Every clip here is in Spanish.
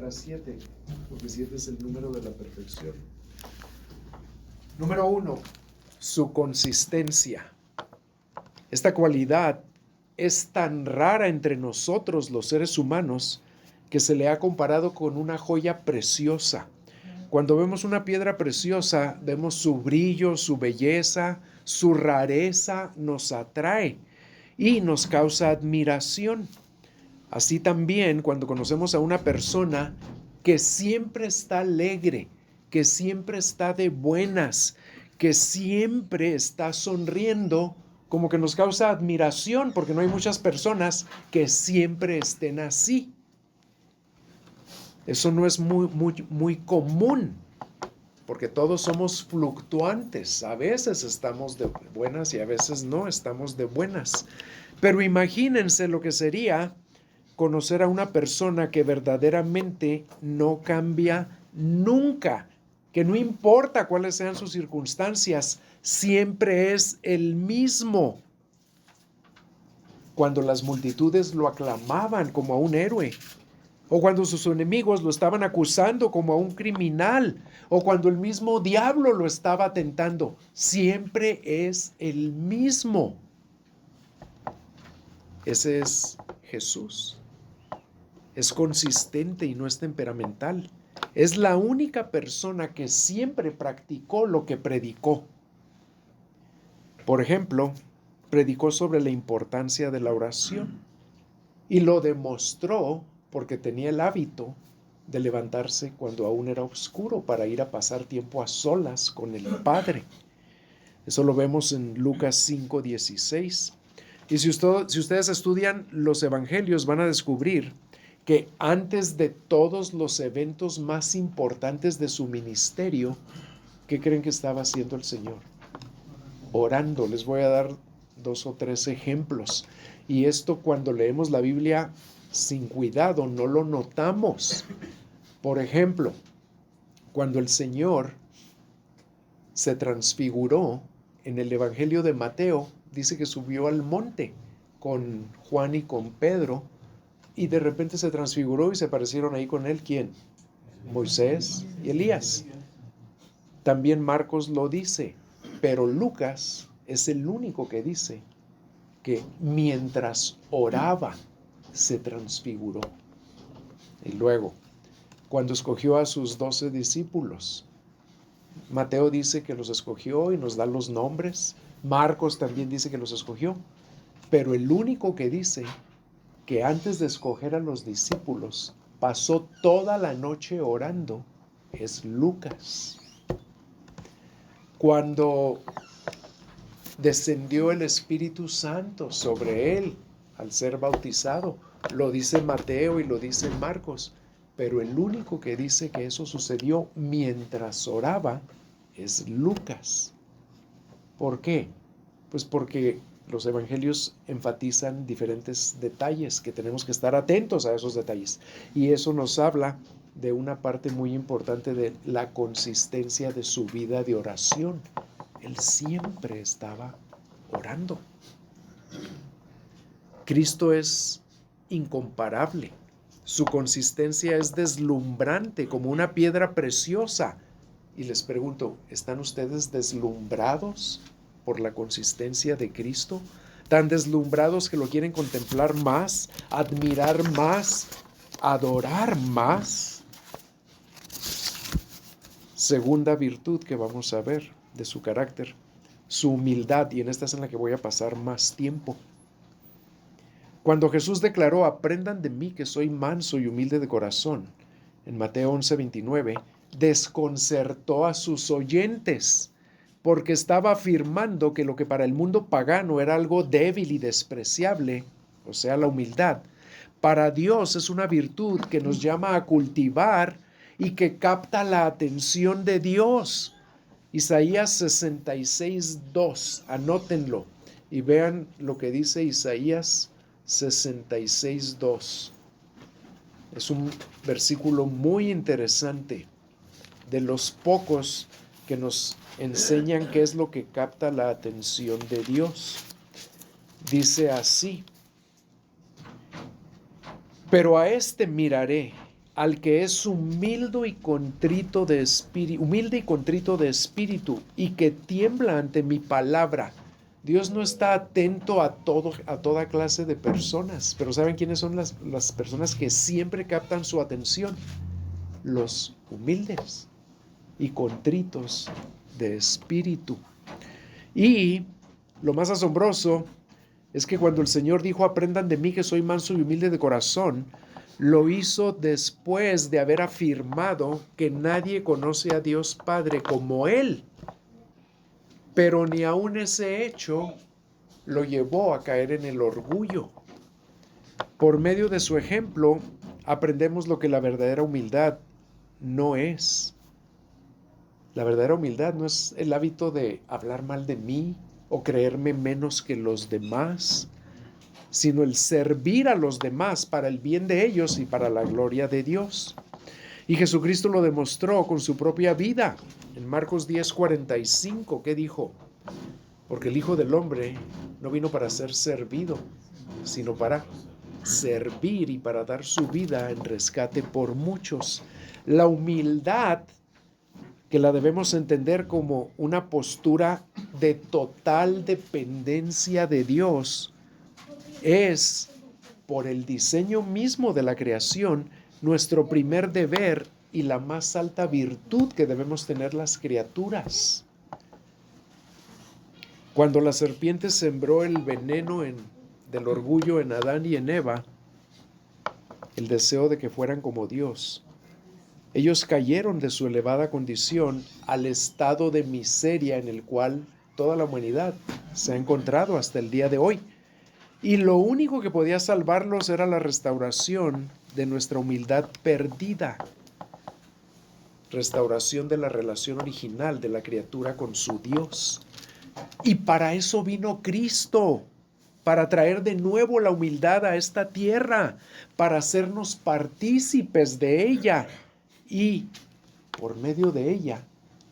a 7, porque 7 es el número de la perfección. Número 1, su consistencia. Esta cualidad es tan rara entre nosotros los seres humanos que se le ha comparado con una joya preciosa. Cuando vemos una piedra preciosa, vemos su brillo, su belleza, su rareza nos atrae y nos causa admiración. Así también cuando conocemos a una persona que siempre está alegre, que siempre está de buenas, que siempre está sonriendo, como que nos causa admiración, porque no hay muchas personas que siempre estén así. Eso no es muy común, porque todos somos fluctuantes. A veces estamos de buenas y a veces no estamos de buenas. Pero imagínense lo que sería conocer a una persona que verdaderamente no cambia nunca, que no importa cuáles sean sus circunstancias, siempre es el mismo. Cuando las multitudes lo aclamaban como a un héroe, o cuando sus enemigos lo estaban acusando como a un criminal, o cuando el mismo diablo lo estaba tentando, siempre es el mismo. Ese es Jesús. Es consistente y no es temperamental. Es la única persona que siempre practicó lo que predicó. Por ejemplo, predicó sobre la importancia de la oración y lo demostró porque tenía el hábito de levantarse cuando aún era oscuro para ir a pasar tiempo a solas con el Padre. Eso lo vemos en Lucas 5:16. Y si ustedes estudian los evangelios, van a descubrir que antes de todos los eventos más importantes de su ministerio, ¿qué creen que estaba haciendo el Señor? Orando. Les voy a dar 2 o 3 ejemplos. Y esto, cuando leemos la Biblia sin cuidado, no lo notamos. Por ejemplo, cuando el Señor se transfiguró en el Evangelio de Mateo, dice que subió al monte con Juan y con Pedro, y de repente se transfiguró y se aparecieron ahí con él, ¿quién? Moisés y Elías. También Marcos lo dice, pero Lucas es el único que dice que mientras oraba se transfiguró. Y luego, cuando escogió a sus 12 discípulos, Mateo dice que los escogió y nos da los nombres. Marcos también dice que los escogió. Pero el único que dice que antes de escoger a los discípulos pasó toda la noche orando es Lucas. Cuando descendió el Espíritu Santo sobre él al ser bautizado, lo dice Mateo y lo dice Marcos, pero el único que dice que eso sucedió mientras oraba es Lucas. ¿Por qué? Pues porque los evangelios enfatizan diferentes detalles, que tenemos que estar atentos a esos detalles. Y eso nos habla de una parte muy importante de la consistencia de su vida de oración. Él siempre estaba orando. Cristo es incomparable. Su consistencia es deslumbrante, como una piedra preciosa. Y les pregunto, ¿están ustedes deslumbrados por la consistencia de Cristo? ¿Tan deslumbrados que lo quieren contemplar más, admirar más, adorar más? Segunda virtud que vamos a ver de su carácter, su humildad, y en esta es en la que voy a pasar más tiempo. Cuando Jesús declaró, aprendan de mí que soy manso y humilde de corazón, en Mateo 11:29, desconcertó a sus oyentes, porque estaba afirmando que lo que para el mundo pagano era algo débil y despreciable, o sea, la humildad, para Dios es una virtud que nos llama a cultivar y que capta la atención de Dios. Isaías 66:2, anótenlo y vean lo que dice Isaías 66:2. Es un versículo muy interesante, de los pocos que nos enseñan qué es lo que capta la atención de Dios. Dice así: pero a este miraré, al que es humilde y contrito de espíritu y que tiembla ante mi palabra. Dios no está atento a toda clase de personas, pero ¿saben quiénes son las personas que siempre captan su atención? Los humildes y contritos de espíritu. Y lo más asombroso es que cuando el Señor dijo, aprendan de mí que soy manso y humilde de corazón, lo hizo después de haber afirmado que nadie conoce a Dios Padre como Él. Pero ni aun ese hecho lo llevó a caer en el orgullo. Por medio de su ejemplo, aprendemos lo que la verdadera humildad no es. La verdadera humildad no es el hábito de hablar mal de mí o creerme menos que los demás, sino el servir a los demás para el bien de ellos y para la gloria de Dios. Y Jesucristo lo demostró con su propia vida. En Marcos 10:45, ¿qué dijo? Porque el Hijo del Hombre no vino para ser servido, sino para servir y para dar su vida en rescate por muchos. La humildad, que la debemos entender como una postura de total dependencia de Dios, es, por el diseño mismo de la creación, nuestro primer deber y la más alta virtud que debemos tener las criaturas. Cuando la serpiente sembró el veneno del orgullo en Adán y en Eva, el deseo de que fueran como Dios, ellos cayeron de su elevada condición al estado de miseria en el cual toda la humanidad se ha encontrado hasta el día de hoy. Y lo único que podía salvarlos era la restauración de nuestra humildad perdida, restauración de la relación original de la criatura con su Dios. Y para eso vino Cristo, para traer de nuevo la humildad a esta tierra, para hacernos partícipes de ella y, por medio de ella,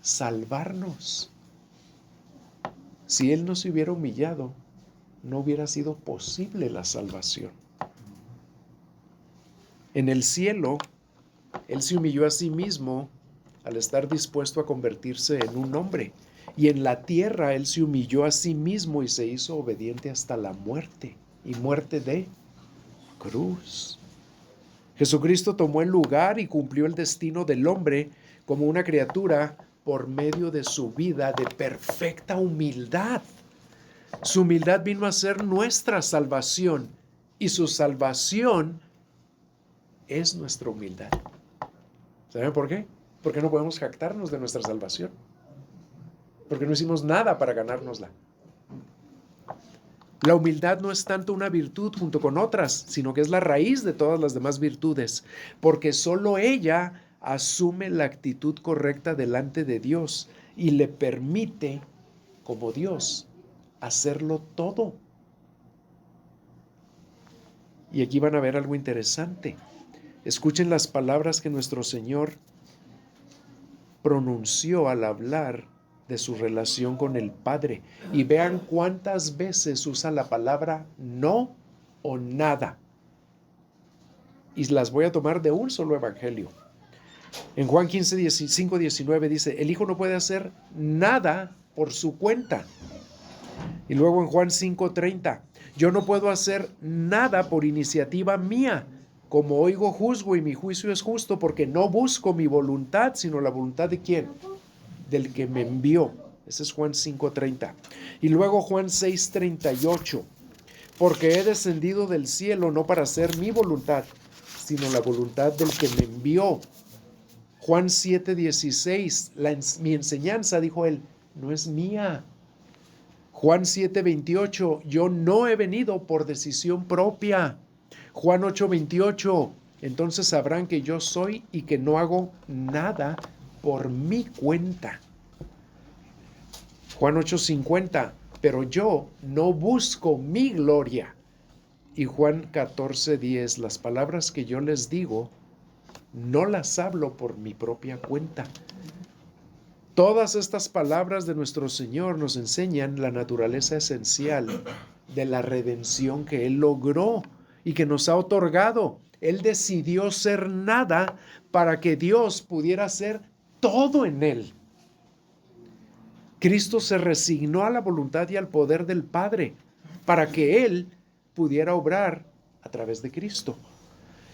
salvarnos. Si Él no se hubiera humillado, no hubiera sido posible la salvación. En el cielo, Él se humilló a sí mismo al estar dispuesto a convertirse en un hombre. Y en la tierra Él se humilló a sí mismo y se hizo obediente hasta la muerte, y muerte de cruz. Jesucristo tomó el lugar y cumplió el destino del hombre como una criatura por medio de su vida de perfecta humildad. Su humildad vino a ser nuestra salvación y su salvación es nuestra humildad. ¿Saben por qué? Porque no podemos jactarnos de nuestra salvación. Porque no hicimos nada para ganárnosla. La humildad no es tanto una virtud junto con otras, sino que es la raíz de todas las demás virtudes, porque solo ella asume la actitud correcta delante de Dios y le permite, como Dios, hacerlo todo. Y aquí van a ver algo interesante. Escuchen las palabras que nuestro Señor pronunció al hablar de su relación con el Padre. Y vean cuántas veces usa la palabra no o nada. Y las voy a tomar de un solo evangelio. En Juan 15:19 dice, el Hijo no puede hacer nada por su cuenta. Y luego en Juan 5:30, yo no puedo hacer nada por iniciativa mía. Como oigo, juzgo y mi juicio es justo porque no busco mi voluntad, sino la voluntad de ¿quién? Del que me envió. Ese es Juan 5:30. Y luego Juan 6:38. Porque he descendido del cielo no para hacer mi voluntad, sino la voluntad del que me envió. Juan 7:16. Mi enseñanza, dijo él, no es mía. Juan 7:28. Yo no he venido por decisión propia. Juan 8:28. Entonces sabrán que yo soy y que no hago nada por mi cuenta. Juan 8:50, pero yo no busco mi gloria. Y Juan 14:10, las palabras que yo les digo, no las hablo por mi propia cuenta. Todas estas palabras de nuestro Señor nos enseñan la naturaleza esencial de la redención que Él logró y que nos ha otorgado. Él decidió ser nada para que Dios pudiera ser todo en él. Cristo se resignó a la voluntad y al poder del Padre para que Él pudiera obrar a través de Cristo.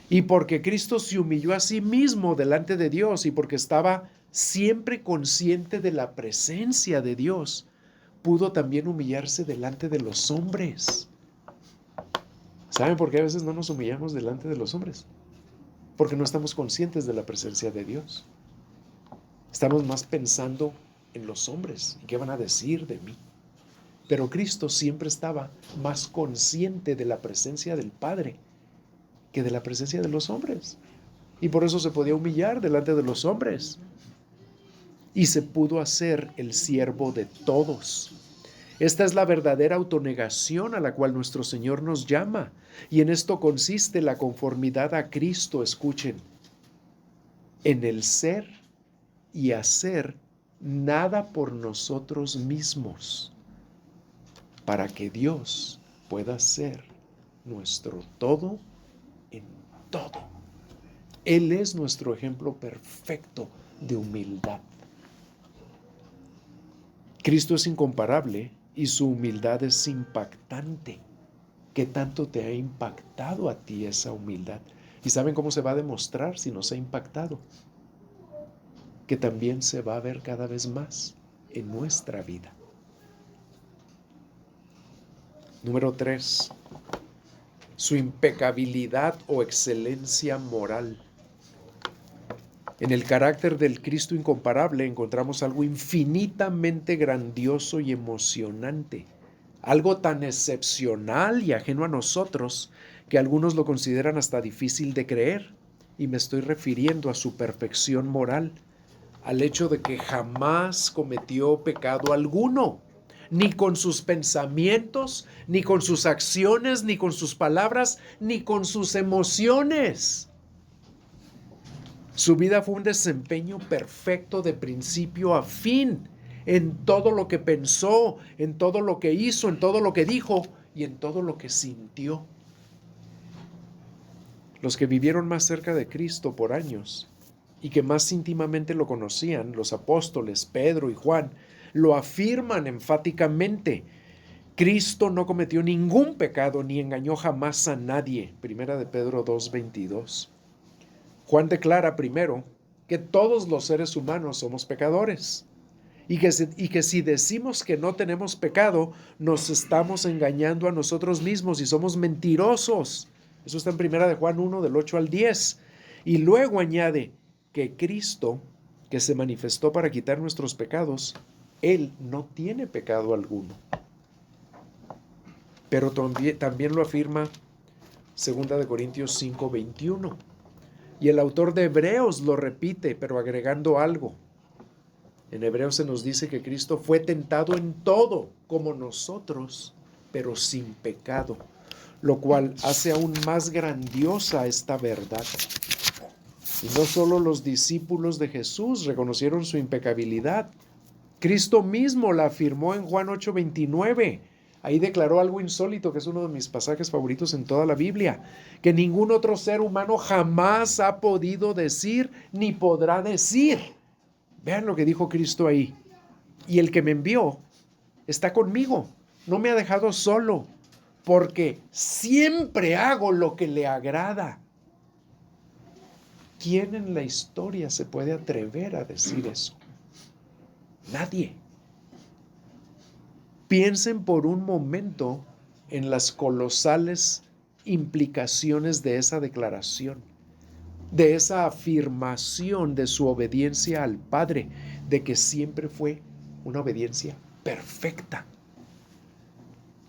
Y porque Cristo se humilló a sí mismo delante de Dios y porque estaba siempre consciente de la presencia de Dios, pudo también humillarse delante de los hombres. ¿Saben por qué a veces no nos humillamos delante de los hombres? Porque no estamos conscientes de la presencia de Dios. Estamos más pensando en los hombres y qué van a decir de mí. Pero Cristo siempre estaba más consciente de la presencia del Padre que de la presencia de los hombres. Y por eso se podía humillar delante de los hombres. Y se pudo hacer el siervo de todos. Esta es la verdadera autonegación a la cual nuestro Señor nos llama. Y en esto consiste la conformidad a Cristo, escuchen, en el ser y hacer nada por nosotros mismos, para que Dios pueda ser nuestro todo en todo. Él es nuestro ejemplo perfecto de humildad. Cristo es incomparable y su humildad es impactante. ¿Qué tanto te ha impactado a ti esa humildad? ¿Y saben cómo se va a demostrar si nos ha impactado? Que también se va a ver cada vez más en nuestra vida. Número 3. Su impecabilidad o excelencia moral. En el carácter del Cristo incomparable encontramos algo infinitamente grandioso y emocionante, algo tan excepcional y ajeno a nosotros que algunos lo consideran hasta difícil de creer, y me estoy refiriendo a su perfección moral, al hecho de que jamás cometió pecado alguno, ni con sus pensamientos, ni con sus acciones, ni con sus palabras, ni con sus emociones. Su vida fue un desempeño perfecto de principio a fin, en todo lo que pensó, en todo lo que hizo, en todo lo que dijo y en todo lo que sintió. Los que vivieron más cerca de Cristo por años y que más íntimamente lo conocían, los apóstoles Pedro y Juan, lo afirman enfáticamente. Cristo no cometió ningún pecado ni engañó jamás a nadie. Primera de Pedro 2:22. Juan declara primero que todos los seres humanos somos pecadores y que si decimos que no tenemos pecado, nos estamos engañando a nosotros mismos y somos mentirosos. Eso está en Primera de Juan 1, del 8 al 10. Y luego añade que Cristo, que se manifestó para quitar nuestros pecados, Él no tiene pecado alguno. Pero también lo afirma 2 de Corintios 5:21. Y el autor de Hebreos lo repite, pero agregando algo. En Hebreos se nos dice que Cristo fue tentado en todo, como nosotros, pero sin pecado, lo cual hace aún más grandiosa esta verdad. Y no solo los discípulos de Jesús reconocieron su impecabilidad, Cristo mismo la afirmó en Juan 8:29. Ahí declaró algo insólito, que es uno de mis pasajes favoritos en toda la Biblia, que ningún otro ser humano jamás ha podido decir ni podrá decir. Vean lo que dijo Cristo ahí. Y el que me envió está conmigo, no me ha dejado solo, porque siempre hago lo que le agrada. ¿Quién en la historia se puede atrever a decir eso? Nadie. Piensen por un momento en las colosales implicaciones de esa declaración, de esa afirmación de su obediencia al Padre, de que siempre fue una obediencia perfecta.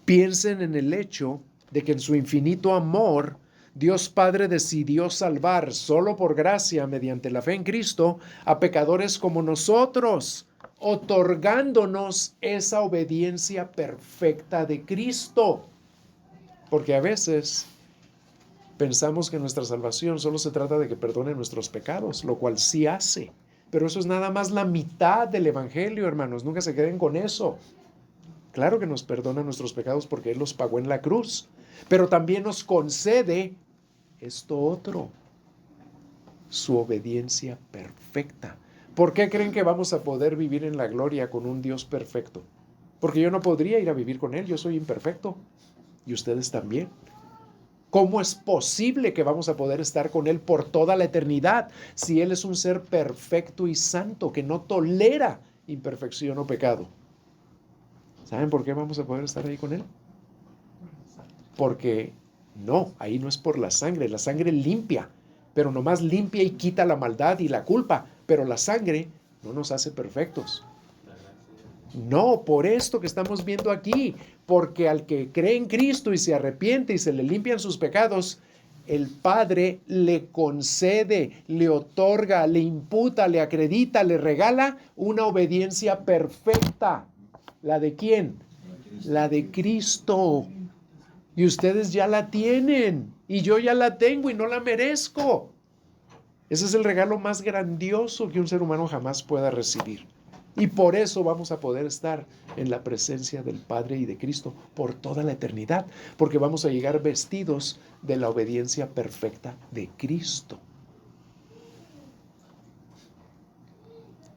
Piensen en el hecho de que en su infinito amor, Dios Padre decidió salvar solo por gracia, mediante la fe en Cristo, a pecadores como nosotros, otorgándonos esa obediencia perfecta de Cristo. Porque a veces pensamos que nuestra salvación solo se trata de que perdone nuestros pecados, lo cual sí hace. Pero eso es nada más la mitad del Evangelio, hermanos. Nunca se queden con eso. Claro que nos perdona nuestros pecados porque Él los pagó en la cruz. pero también nos concede esto otro, su obediencia perfecta. ¿Por qué creen que vamos a poder vivir en la gloria con un Dios perfecto? Porque yo no podría ir a vivir con Él, yo soy imperfecto, y ustedes también. ¿Cómo es posible que vamos a poder estar con Él por toda la eternidad si Él es un ser perfecto y santo que no tolera imperfección o pecado? ¿Saben por qué vamos a poder estar ahí con Él? Porque no, ahí no es por la sangre limpia, pero nomás limpia y quita la maldad y la culpa, pero la sangre no nos hace perfectos. No, por esto que estamos viendo aquí, porque al que cree en Cristo y se arrepiente y se le limpian sus pecados, el Padre le concede, le otorga, le imputa, le acredita, le regala una obediencia perfecta. ¿La de quién? La de Cristo. Y ustedes ya la tienen, y yo ya la tengo y no la merezco. Ese es el regalo más grandioso que un ser humano jamás pueda recibir. Y por eso vamos a poder estar en la presencia del Padre y de Cristo por toda la eternidad, porque vamos a llegar vestidos de la obediencia perfecta de Cristo.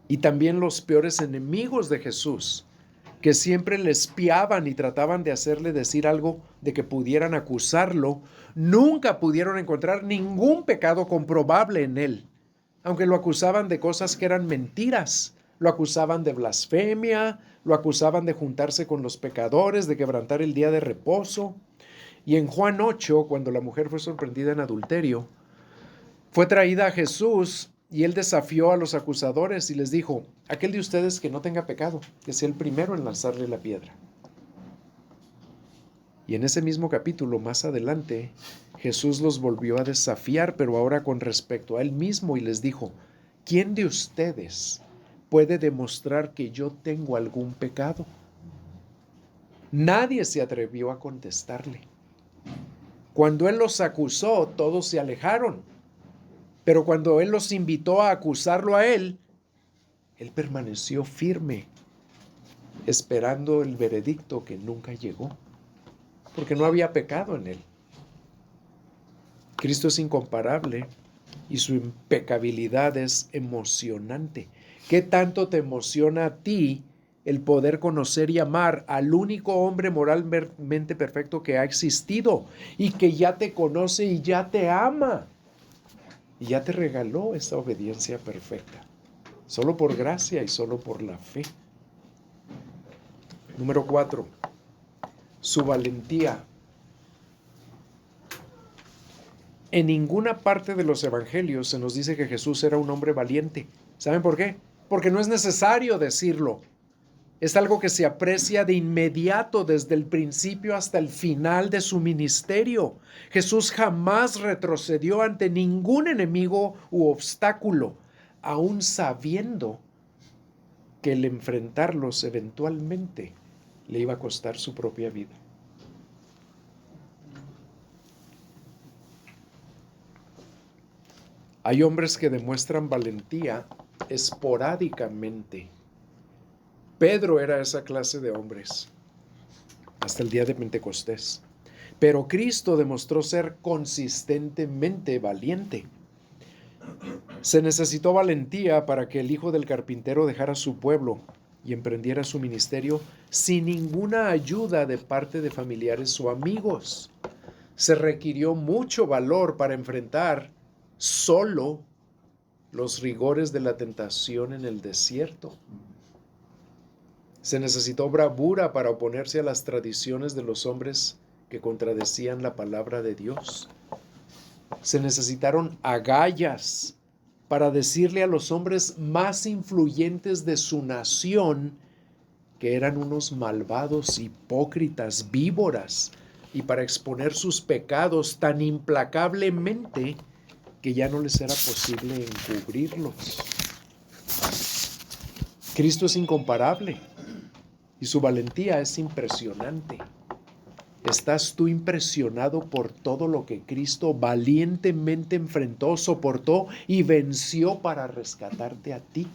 Y también los peores enemigos de Jesús, que siempre le espiaban y trataban de hacerle decir algo de que pudieran acusarlo, nunca pudieron encontrar ningún pecado comprobable en él, aunque lo acusaban de cosas que eran mentiras. Lo acusaban de blasfemia, lo acusaban de juntarse con los pecadores, de quebrantar el día de reposo. Y en Juan 8, cuando la mujer fue sorprendida en adulterio, fue traída a Jesús y él desafió a los acusadores y les dijo: aquel de ustedes que no tenga pecado, que sea el primero en lanzarle la piedra. Y en ese mismo capítulo, más adelante, Jesús los volvió a desafiar, pero ahora con respecto a él mismo, y les dijo: ¿quién de ustedes puede demostrar que yo tengo algún pecado? Nadie se atrevió a contestarle. Cuando él los acusó, todos se alejaron. Pero cuando él los invitó a acusarlo a él permaneció firme, esperando el veredicto que nunca llegó, porque no había pecado en él. Cristo es incomparable y su impecabilidad es emocionante. ¿Qué tanto te emociona a ti el poder conocer y amar al único hombre moralmente perfecto que ha existido y que ya te conoce y ya te ama y ya te regaló esa obediencia perfecta? Solo por gracia y solo por la fe. Número 4, su valentía. En ninguna parte de los evangelios se nos dice que Jesús era un hombre valiente. ¿Saben por qué? Porque no es necesario decirlo. Es algo que se aprecia de inmediato desde el principio hasta el final de su ministerio. Jesús jamás retrocedió ante ningún enemigo u obstáculo, aún sabiendo que el enfrentarlos eventualmente le iba a costar su propia vida. Hay hombres que demuestran valentía esporádicamente. Pedro era esa clase de hombres hasta el día de Pentecostés. Pero Cristo demostró ser consistentemente valiente. Se necesitó valentía para que el hijo del carpintero dejara su pueblo y emprendiera su ministerio sin ninguna ayuda de parte de familiares o amigos. Se requirió mucho valor para enfrentar solo los rigores de la tentación en el desierto. Se necesitó bravura para oponerse a las tradiciones de los hombres que contradecían la palabra de Dios. Se necesitaron agallas para decirle a los hombres más influyentes de su nación que eran unos malvados, hipócritas, víboras, y para exponer sus pecados tan implacablemente que ya no les era posible encubrirlos. Cristo es incomparable y su valentía es impresionante. ¿Estás tú impresionado por todo lo que Cristo valientemente enfrentó, soportó y venció para rescatarte a ti?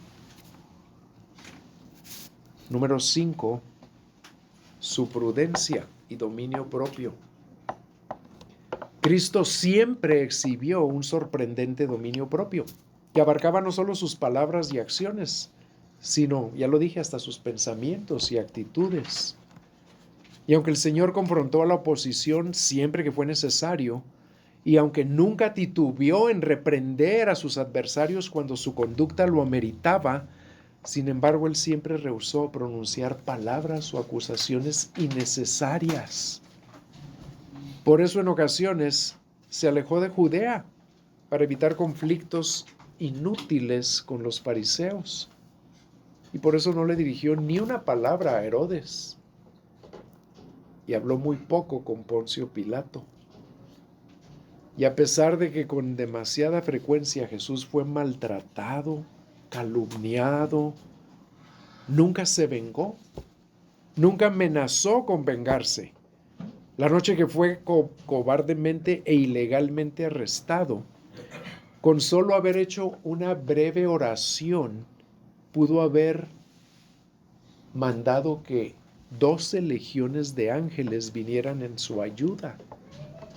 Número 5, su prudencia y dominio propio. Cristo siempre exhibió un sorprendente dominio propio, que abarcaba no solo sus palabras y acciones, sino, ya lo dije, hasta sus pensamientos y actitudes. Y aunque el Señor confrontó a la oposición siempre que fue necesario, y aunque nunca titubeó en reprender a sus adversarios cuando su conducta lo ameritaba, sin embargo, él siempre rehusó pronunciar palabras o acusaciones innecesarias. Por eso en ocasiones se alejó de Judea para evitar conflictos inútiles con los fariseos. Y por eso no le dirigió ni una palabra a Herodes. Y habló muy poco con Poncio Pilato. Y a pesar de que con demasiada frecuencia Jesús fue maltratado, calumniado, nunca se vengó, nunca amenazó con vengarse. La noche que fue cobardemente e ilegalmente arrestado, con solo haber hecho una breve oración, pudo haber mandado que 12 legiones de ángeles vinieran en su ayuda.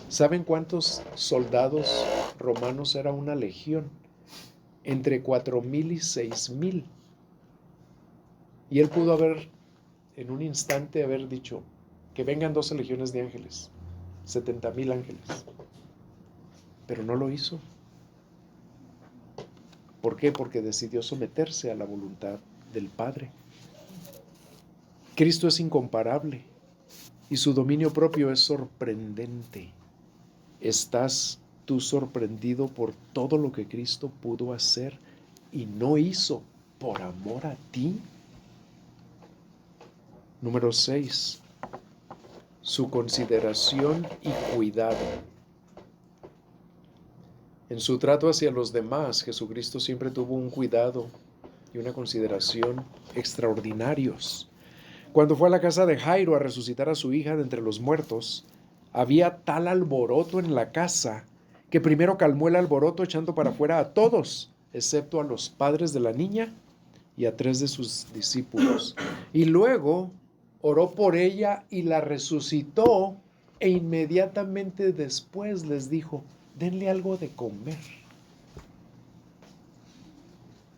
¿Saben cuántos soldados romanos era una legión? Entre 4,000 y 6,000. Y él pudo haber, en un instante, haber dicho que vengan 12 legiones de ángeles, 70,000 ángeles. Pero no lo hizo. ¿Por qué? Porque decidió someterse a la voluntad del Padre. Cristo es incomparable y su dominio propio es sorprendente. ¿Estás tú sorprendido por todo lo que Cristo pudo hacer y no hizo por amor a ti? Número 6. Su consideración y cuidado. En su trato hacia los demás, Jesucristo siempre tuvo un cuidado y una consideración extraordinarios. Cuando fue a la casa de Jairo a resucitar a su hija de entre los muertos, había tal alboroto en la casa que primero calmó el alboroto echando para afuera a todos, excepto a los padres de la niña y a 3 de sus discípulos. Y luego oró por ella y la resucitó, e inmediatamente después les dijo: denle algo de comer,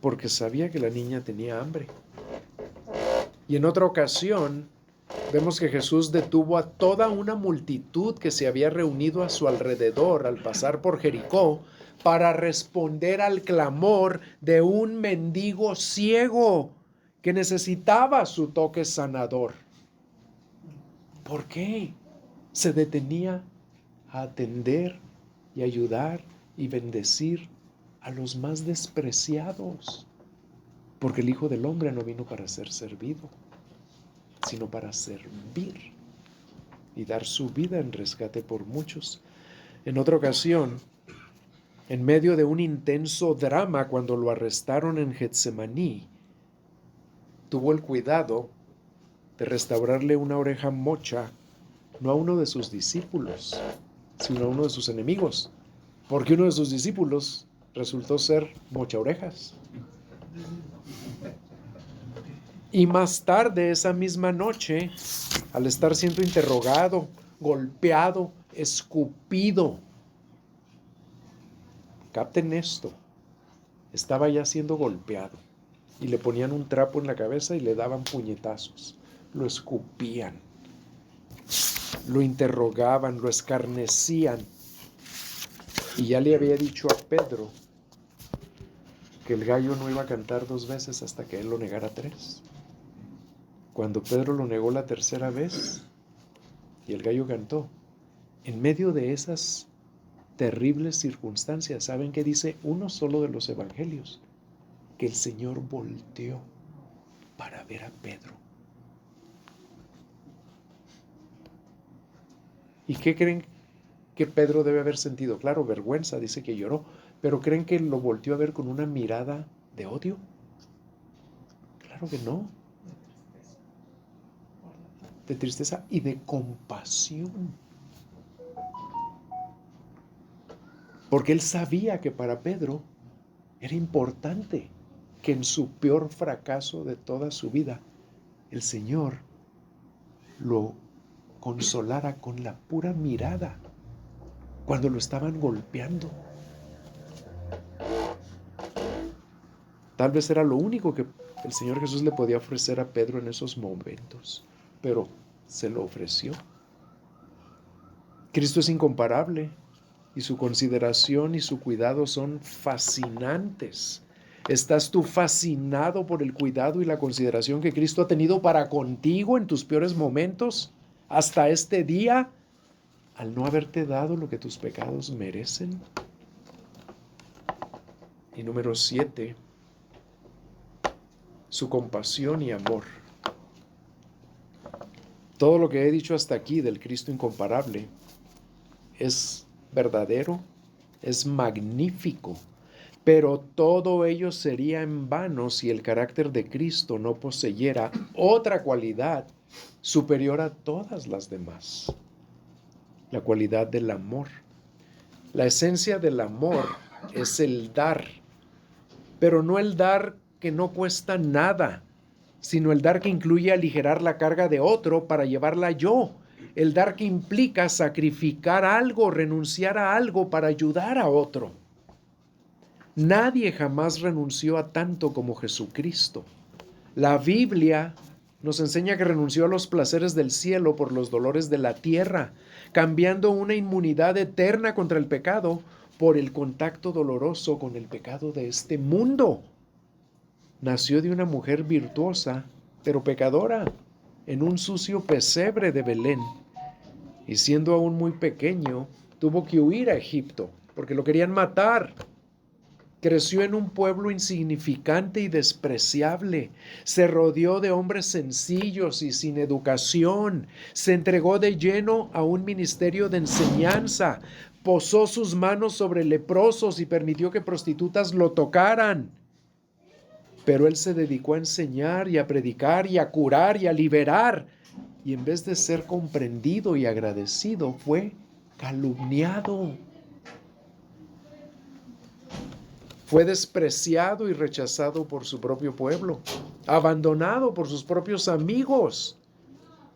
porque sabía que la niña tenía hambre. Y en otra ocasión vemos que Jesús detuvo a toda una multitud que se había reunido a su alrededor al pasar por Jericó para responder al clamor de un mendigo ciego que necesitaba su toque sanador. ¿Por qué? Se detenía a atender y ayudar y bendecir a los más despreciados, porque el Hijo del Hombre no vino para ser servido, sino para servir y dar su vida en rescate por muchos. En otra ocasión, en medio de un intenso drama, cuando lo arrestaron en Getsemaní, tuvo el cuidado de restaurarle una oreja mocha, no a uno de sus discípulos, sino a uno de sus enemigos, porque uno de sus discípulos resultó ser mocha orejas. Y más tarde, esa misma noche, al estar siendo interrogado, golpeado, escupido, capten esto, estaba ya siendo golpeado y le ponían un trapo en la cabeza y le daban puñetazos, lo escupían, lo interrogaban, lo escarnecían. Y ya le había dicho a Pedro que el gallo no iba a cantar 2 veces hasta que él lo negara 3. Cuando Pedro lo negó la tercera vez y el gallo cantó, en medio de esas terribles circunstancias, ¿saben qué dice uno solo de los evangelios? Que el Señor volteó para ver a Pedro. ¿Y qué creen que Pedro debe haber sentido? Claro, vergüenza, dice que lloró, pero ¿creen que lo volteó a ver con una mirada de odio? Claro que no. De tristeza y de compasión. Porque él sabía que para Pedro era importante que en su peor fracaso de toda su vida, el Señor lo consolara con la pura mirada. cuando lo estaban golpeando. Tal vez era lo único que el Señor Jesús le podía ofrecer a Pedro en esos momentos, pero se lo ofreció. Cristo es incomparable y su consideración y su cuidado son fascinantes. ¿Estás tú fascinado por el cuidado y la consideración que Cristo ha tenido para contigo en tus peores momentos hasta este día, al no haberte dado lo que tus pecados merecen? Y número 7, su compasión y amor. Todo lo que he dicho hasta aquí del Cristo incomparable es verdadero, es magnífico, pero todo ello sería en vano si el carácter de Cristo no poseyera otra cualidad superior a todas las demás, la cualidad del amor. La esencia del amor es el dar, pero no el dar que no cuesta nada, sino el dar que incluye aligerar la carga de otro para llevarla yo. El dar que implica sacrificar algo, renunciar a algo para ayudar a otro. Nadie jamás renunció a tanto como Jesucristo. La Biblia nos enseña que renunció a los placeres del cielo por los dolores de la tierra, cambiando una inmunidad eterna contra el pecado por el contacto doloroso con el pecado de este mundo. Nació de una mujer virtuosa, pero pecadora, en un sucio pesebre de Belén. Y siendo aún muy pequeño, tuvo que huir a Egipto, porque lo querían matar. Creció en un pueblo insignificante y despreciable. Se rodeó de hombres sencillos y sin educación. Se entregó de lleno a un ministerio de enseñanza. Posó sus manos sobre leprosos y permitió que prostitutas lo tocaran. Pero él se dedicó a enseñar y a predicar y a curar y a liberar. Y en vez de ser comprendido y agradecido, fue calumniado. Fue despreciado y rechazado por su propio pueblo, abandonado por sus propios amigos.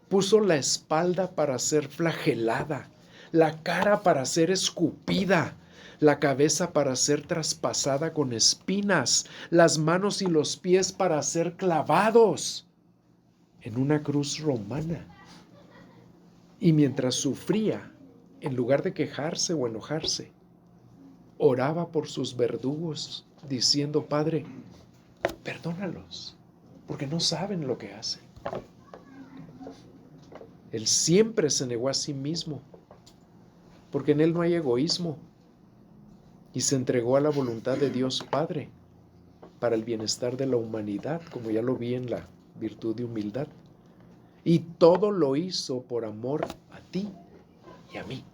Puso la espalda para ser flagelada, la cara para ser escupida, la cabeza para ser traspasada con espinas, las manos y los pies para ser clavados en una cruz romana. Y mientras sufría, en lugar de quejarse o enojarse, oraba por sus verdugos, diciendo: Padre, perdónalos, porque no saben lo que hacen. Él siempre se negó a sí mismo, porque en él no hay egoísmo, y se entregó a la voluntad de Dios Padre para el bienestar de la humanidad, como ya lo vi en la virtud de humildad. Y todo lo hizo por amor a ti y a mí,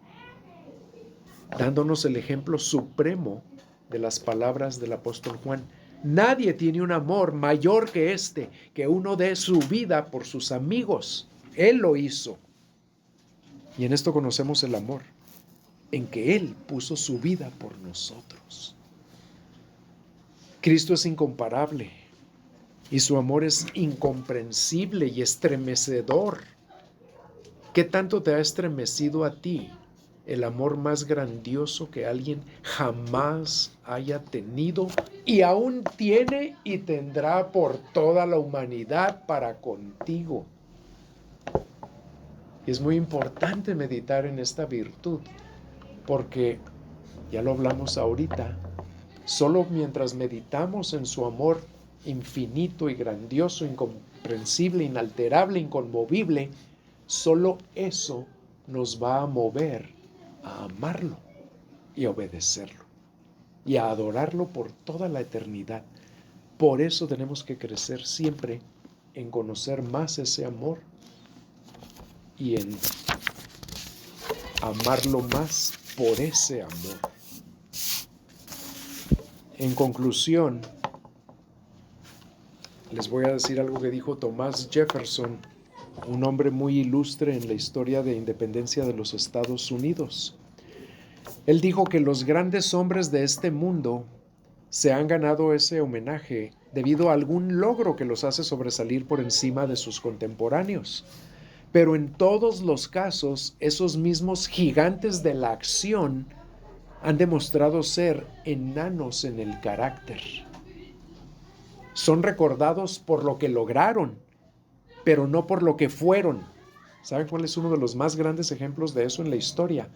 dándonos el ejemplo supremo de las palabras del apóstol Juan. Nadie tiene un amor mayor que este, que uno dé su vida por sus amigos. Él lo hizo. Y en esto conocemos el amor, en que Él puso su vida por nosotros. Cristo es incomparable y su amor es incomprensible y estremecedor. ¿Qué tanto te ha estremecido a ti el amor más grandioso que alguien jamás haya tenido y aún tiene y tendrá por toda la humanidad para contigo? Y es muy importante meditar en esta virtud, porque, ya lo hablamos ahorita, solo mientras meditamos en su amor infinito y grandioso, incomprensible, inalterable, inconmovible, solo eso nos va a mover a amarlo y a obedecerlo y a adorarlo por toda la eternidad. Por eso tenemos que crecer siempre en conocer más ese amor y en amarlo más por ese amor. En conclusión, les voy a decir algo que dijo Thomas Jefferson, un hombre muy ilustre en la historia de independencia de los Estados Unidos. Él dijo que los grandes hombres de este mundo se han ganado ese homenaje debido a algún logro que los hace sobresalir por encima de sus contemporáneos. Pero en todos los casos, esos mismos gigantes de la acción han demostrado ser enanos en el carácter. Son recordados por lo que lograron, pero no por lo que fueron. ¿Saben cuál es uno de los más grandes ejemplos de eso en la historia?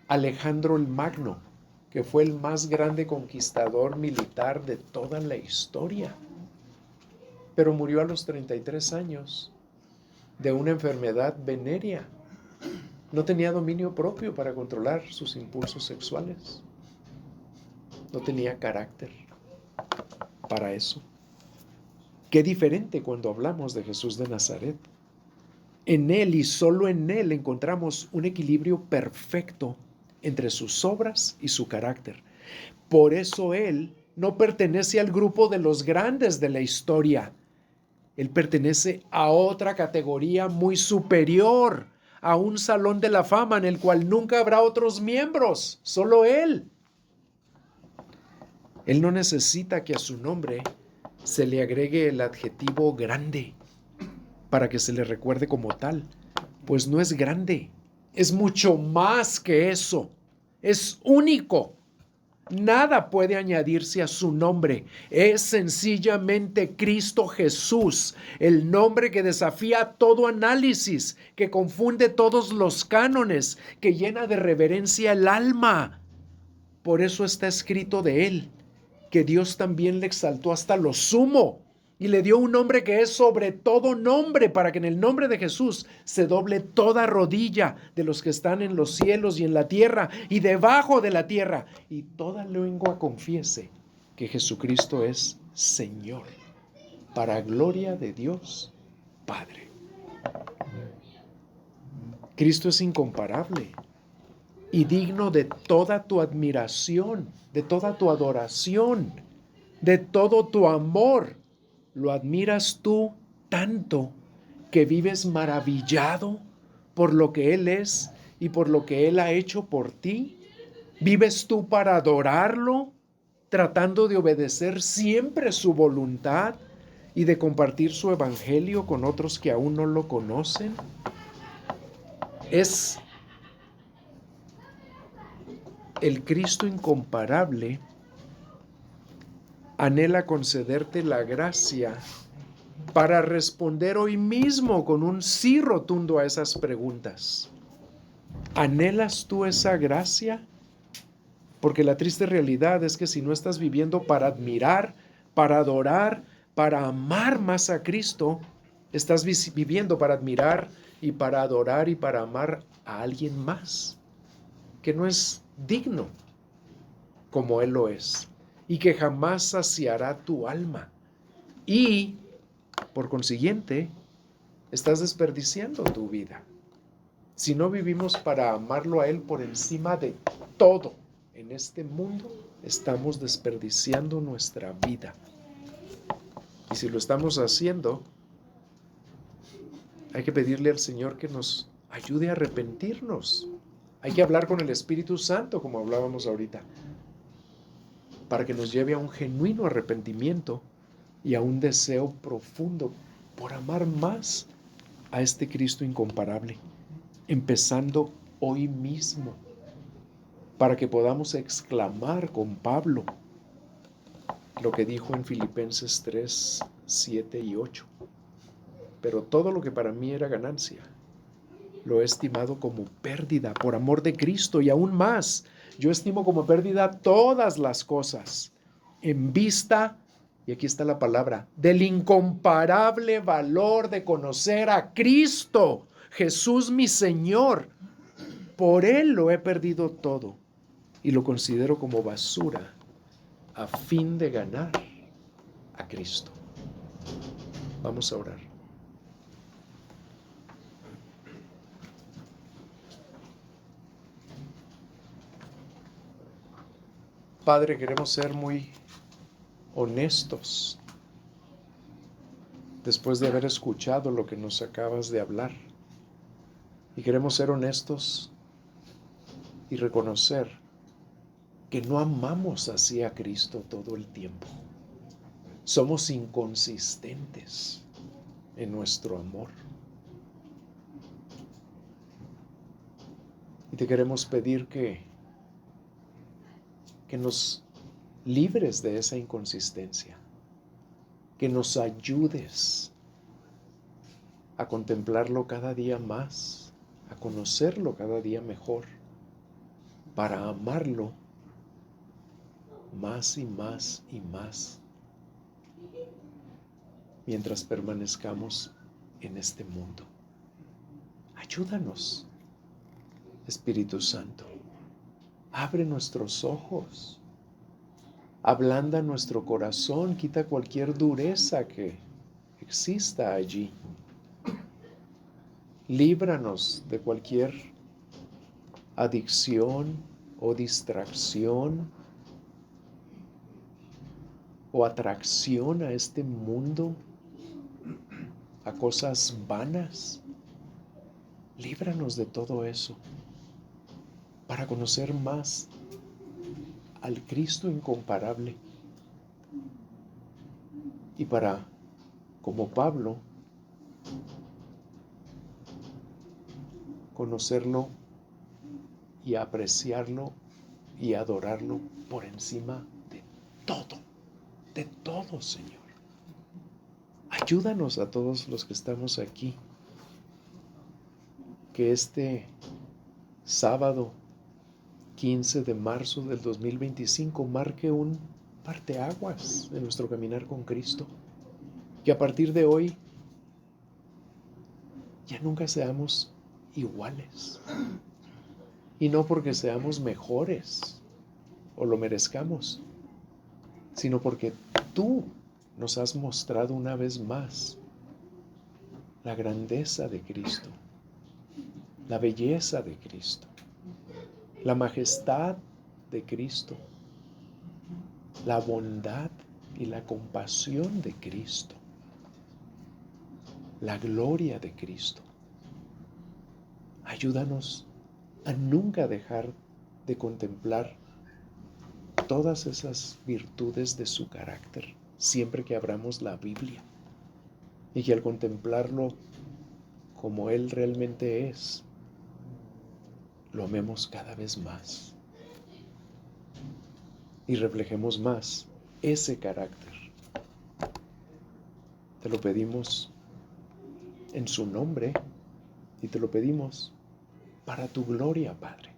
Alejandro el Magno, que fue el más grande conquistador militar de toda la historia, pero murió a los 33 años de una enfermedad venérea. No tenía dominio propio para controlar sus impulsos sexuales. No tenía carácter para eso. Qué diferente cuando hablamos de Jesús de Nazaret. En Él y solo en Él encontramos un equilibrio perfecto entre sus obras y su carácter. Por eso Él no pertenece al grupo de los grandes de la historia. Él pertenece a otra categoría muy superior, a un salón de la fama en el cual nunca habrá otros miembros, solo Él. Él no necesita que a su nombre se le agregue el adjetivo grande para que se le recuerde como tal, pues no es grande, es mucho más que eso, es único. Nada puede añadirse a su nombre. Es sencillamente Cristo Jesús, el nombre que desafía todo análisis, que confunde todos los cánones, que llena de reverencia el alma. Por eso está escrito de él, que Dios también le exaltó hasta lo sumo y le dio un nombre que es sobre todo nombre, para que en el nombre de Jesús se doble toda rodilla de los que están en los cielos y en la tierra y debajo de la tierra, y toda lengua confiese que Jesucristo es Señor, para gloria de Dios Padre. Cristo es incomparable y digno de toda tu admiración, de toda tu adoración, de todo tu amor. ¿Lo admiras tú tanto que vives maravillado por lo que Él es y por lo que Él ha hecho por ti? ¿Vives tú para adorarlo, tratando de obedecer siempre su voluntad y de compartir su evangelio con otros que aún no lo conocen? Es el Cristo incomparable. Anhela concederte la gracia para responder hoy mismo con un sí rotundo a esas preguntas. ¿Anhelas tú esa gracia? Porque la triste realidad es que si no estás viviendo para admirar, para adorar, para amar más a Cristo, estás viviendo para admirar y para adorar y para amar a alguien más, que no es digno como Él lo es, y que jamás saciará tu alma. Y, por consiguiente, estás desperdiciando tu vida. Si no vivimos para amarlo a Él por encima de todo en este mundo, estamos desperdiciando nuestra vida. Y si lo estamos haciendo, hay que pedirle al Señor que nos ayude a arrepentirnos. Hay que hablar con el Espíritu Santo, como hablábamos ahorita, para que nos lleve a un genuino arrepentimiento y a un deseo profundo por amar más a este Cristo incomparable, empezando hoy mismo, para que podamos exclamar con Pablo lo que dijo en Filipenses 3, 7 y 8. Pero todo lo que para mí era ganancia, lo he estimado como pérdida por amor de Cristo, y aún más, yo estimo como pérdida todas las cosas en vista, y aquí está la palabra, del incomparable valor de conocer a Cristo, Jesús mi Señor. Por Él lo he perdido todo y lo considero como basura a fin de ganar a Cristo. Vamos a orar. Padre, queremos ser muy honestos después de haber escuchado lo que nos acabas de hablar. Y queremos ser honestos y reconocer que no amamos así a Cristo todo el tiempo. Somos inconsistentes en nuestro amor. te queremos pedir que nos libres de esa inconsistencia, que nos ayudes a contemplarlo cada día más, a conocerlo cada día mejor, para amarlo más y más y más, mientras permanezcamos en este mundo. Ayúdanos, Espíritu Santo. Abre nuestros ojos, ablanda nuestro corazón, quita cualquier dureza que exista allí. Líbranos de cualquier adicción o distracción o atracción a este mundo, a cosas vanas. Líbranos de todo eso para conocer más al Cristo incomparable y para, como Pablo, conocerlo y apreciarlo y adorarlo por encima de todo, Señor. Ayúdanos a todos los que estamos aquí, que este sábado 15 de marzo del 2025 marque un parteaguas en nuestro caminar con Cristo. Que a partir de hoy ya nunca seamos iguales. Y no porque seamos mejores o lo merezcamos, sino porque tú nos has mostrado una vez más la grandeza de Cristo, la belleza de Cristo, la majestad de Cristo, la bondad y la compasión de Cristo, la gloria de Cristo. Ayúdanos a nunca dejar de contemplar todas esas virtudes de su carácter siempre que abramos la Biblia, y que al contemplarlo como Él realmente es, lo amemos cada vez más y reflejemos más ese carácter. Te lo pedimos en su nombre y te lo pedimos para tu gloria, Padre,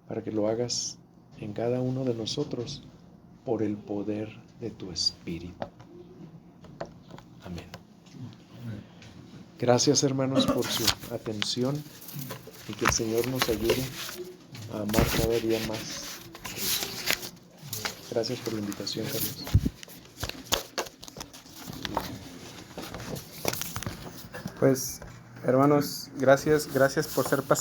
para que lo hagas en cada uno de nosotros por el poder de tu Espíritu. Amén. Gracias, hermanos, por su atención y que el Señor nos ayude a amar cada día más a Cristo. Gracias por la invitación, Carlos. Pues, hermanos, gracias por ser pacientes.